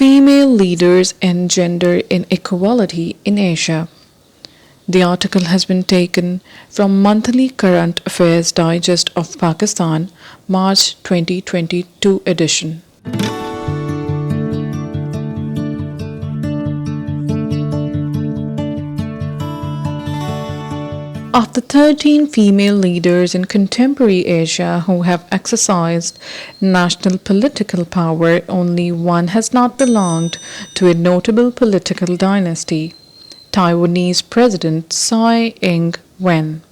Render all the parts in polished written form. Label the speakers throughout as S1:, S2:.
S1: Female Leaders and Gender Inequality in Asia. The article has been taken from Monthly Current Affairs Digest of Pakistan, March 2022 edition. Of the 13 female leaders in contemporary Asia who have exercised national political power, only one has not belonged to a notable political dynasty, Taiwanese President Tsai Ing-wen.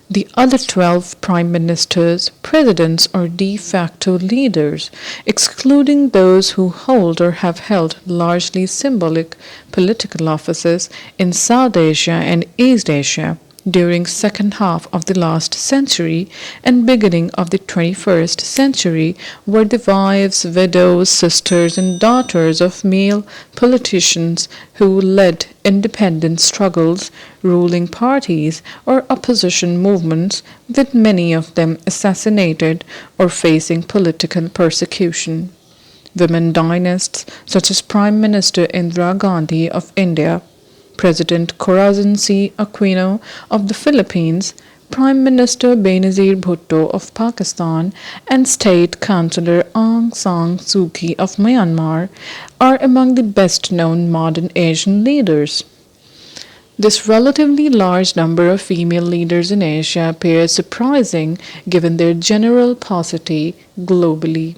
S1: The other 12 prime ministers, presidents, or de facto leaders, excluding those who hold or have held largely symbolic political offices in South Asia and East Asia, during second half of the last century and beginning of the 21st century, were the wives, widows, sisters, and daughters of male politicians who led independent struggles, ruling parties, or opposition movements, with many of them assassinated or facing political persecution. Women dynasts such as Prime Minister Indira Gandhi of India, President Corazon Aquino of the Philippines, Prime Minister Benazir Bhutto of Pakistan, and State Councillor Aung San Suki of Myanmar are among the best-known modern Asian leaders. This relatively large number of female leaders in Asia appears surprising given their general paucity globally.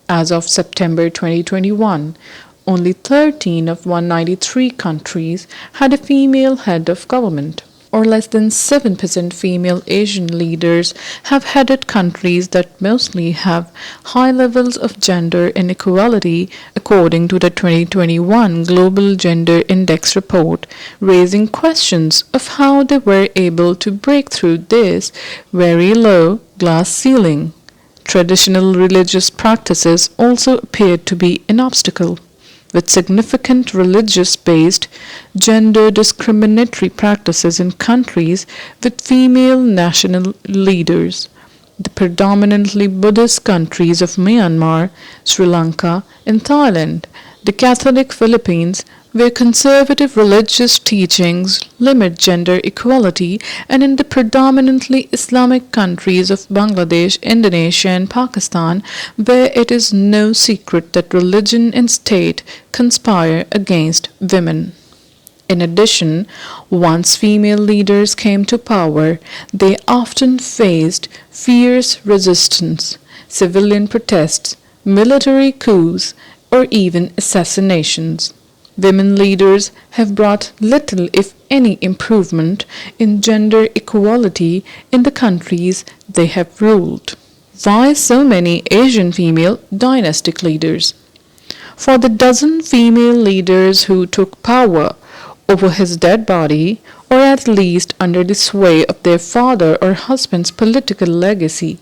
S1: As of September 2021, only 13 of 193 countries had a female head of government, or less than 7% female Asian leaders have headed countries that mostly have high levels of gender inequality, according to the 2021 Global Gender Index report, raising questions of how they were able to break through this very low glass ceiling. Traditional religious practices also appeared to be an obstacle, with significant religious-based gender discriminatory practices in countries with female national leaders. The predominantly Buddhist countries of Myanmar, Sri Lanka, and Thailand, the Catholic Philippines, where conservative religious teachings limit gender equality, and in the predominantly Islamic countries of Bangladesh, Indonesia, and Pakistan, where it is no secret that religion and state conspire against women. In addition, once female leaders came to power, they often faced fierce resistance, civilian protests, military coups, or even assassinations. Women leaders have brought little, if any, improvement in gender equality in the countries they have ruled. Why so many Asian female dynastic leaders? For the dozen female leaders who took power over his dead body, or at least under the sway of their father or husband's political legacy,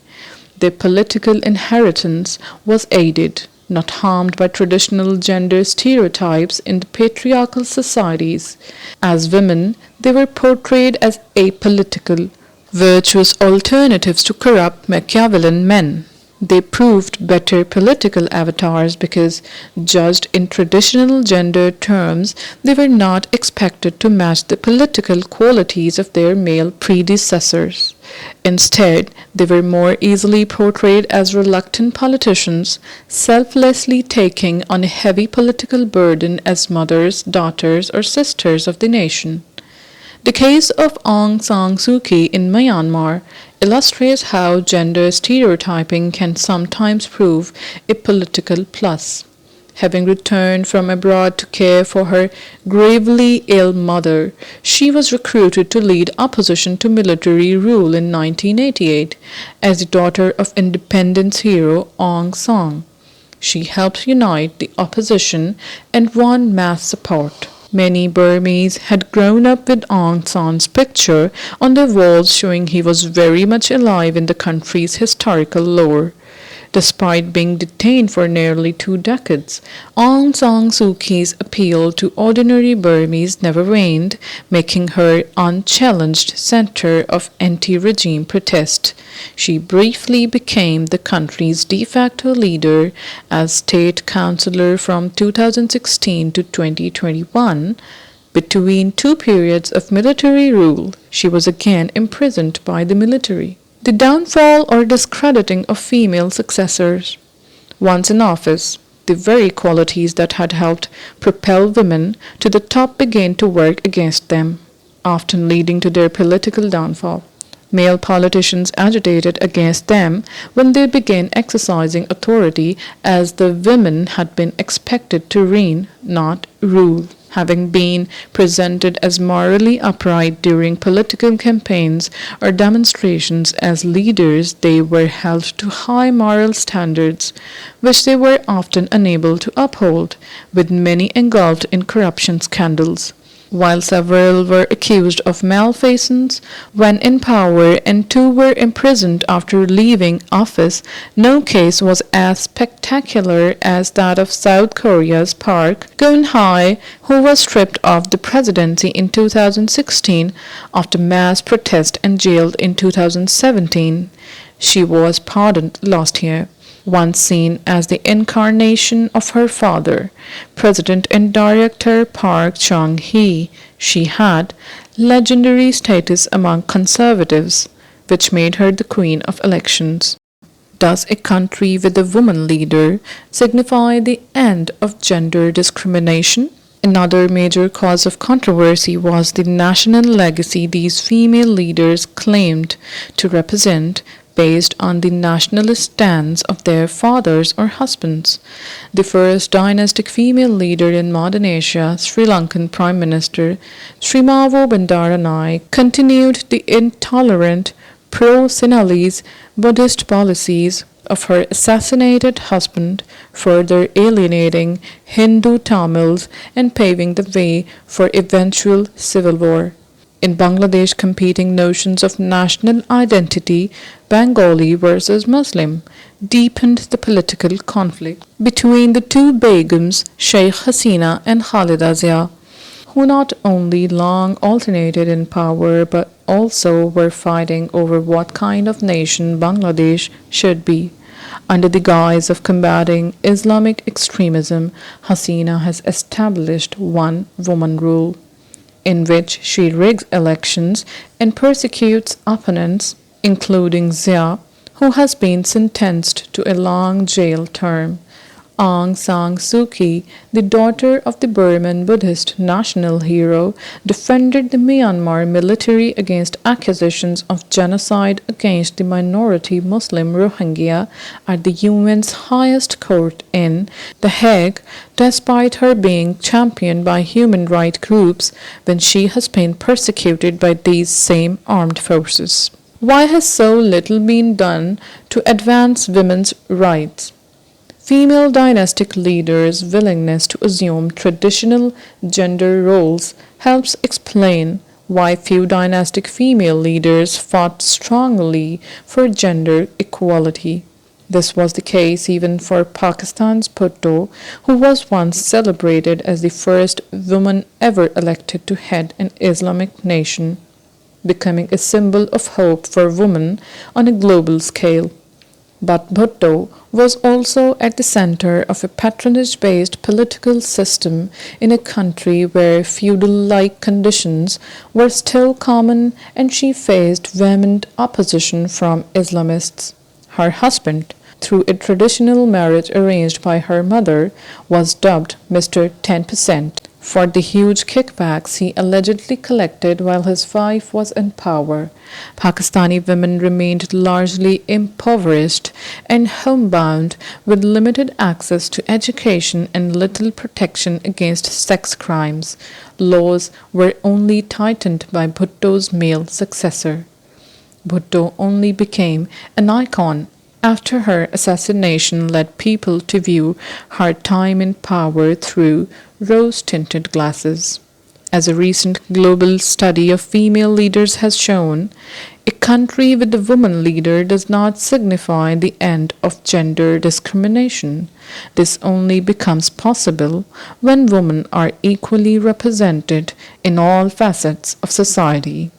S1: their political inheritance was aided, not harmed, by traditional gender stereotypes in the patriarchal societies. As women, they were portrayed as apolitical, virtuous alternatives to corrupt Machiavellian men. They proved better political avatars because, judged in traditional gender terms, they were not expected to match the political qualities of their male predecessors. Instead, they were more easily portrayed as reluctant politicians, selflessly taking on a heavy political burden as mothers, daughters, or sisters of the nation. The case of Aung San Suki in Myanmar illustrates how gender stereotyping can sometimes prove a political plus. Having returned from abroad to care for her gravely ill mother, she was recruited to lead opposition to military rule in 1988 as the daughter of independence hero Aung San. She helped unite the opposition and won mass support. Many Burmese had grown up with Aung San's picture on their walls, showing he was very much alive in the country's historical lore. Despite being detained for nearly 2 decades, Aung San Suu Kyi's appeal to ordinary Burmese never waned, making her unchallenged center of anti-regime protest. She briefly became the country's de facto leader as state councillor from 2016 to 2021. Between two periods of military rule, she was again imprisoned by the military. The downfall or discrediting of female successors. Once in office, the very qualities that had helped propel women to the top began to work against them, often leading to their political downfall. Male politicians agitated against them when they began exercising authority as the women had been expected to reign, not rule. Having been presented as morally upright during political campaigns or demonstrations as leaders, they were held to high moral standards, which they were often unable to uphold, with many engulfed in corruption scandals. While several were accused of malfeasance when in power and two were imprisoned after leaving office, no case was as spectacular as that of South Korea's Park Geun-hye, who was stripped of the presidency in 2016 after mass protest and jailed in 2017. She was pardoned last year. Once seen as the incarnation of her father, President and Director Park Chung-hee, she had legendary status among conservatives, which made her the queen of elections. Does a country with a woman leader signify the end of gender discrimination? Another major cause of controversy was the national legacy these female leaders claimed to represent, based on the nationalist stance of their fathers or husbands. The first dynastic female leader in modern Asia, Sri Lankan Prime Minister Srimavo Bandaranaike, continued the intolerant pro-Sinhalese Buddhist policies of her assassinated husband, further alienating Hindu Tamils and paving the way for eventual civil war. In Bangladesh, competing notions of national identity, Bengali versus Muslim, deepened the political conflict between the two Begums, Shiekh Hasina and Khalida Zia, who not only long alternated in power but also were fighting over what kind of nation Bangladesh should be. Under the guise of combating Islamic extremism, Hasina has established one-woman rule, in which she rigs elections and persecutes opponents, including Zia, who has been sentenced to a long jail term. Aung San Suu Kyi, the daughter of the Burman Buddhist national hero, defended the Myanmar military against accusations of genocide against the minority Muslim Rohingya at the UN's highest court in The Hague, despite her being championed by human rights groups when she has been persecuted by these same armed forces. Why has so little been done to advance women's rights? Female dynastic leaders' willingness to assume traditional gender roles helps explain why few dynastic female leaders fought strongly for gender equality. This was the case even for Pakistan's Bhutto, who was once celebrated as the first woman ever elected to head an Islamic nation, becoming a symbol of hope for women on a global scale. But Bhutto was also at the center of a patronage-based political system in a country where feudal-like conditions were still common, and she faced vehement opposition from Islamists. Her husband, through a traditional marriage arranged by her mother, was dubbed Mr. 10% for the huge kickbacks he allegedly collected while his wife was in power. Pakistani women remained largely impoverished and homebound, with limited access to education and little protection against sex crimes. Laws were only tightened by Bhutto's male successor. Bhutto only became an icon after her assassination led people to view her time in power through rose-tinted glasses. As a recent global study of female leaders has shown, A country with a woman leader does not signify the end of gender discrimination. This only becomes possible when women are equally represented in all facets of society.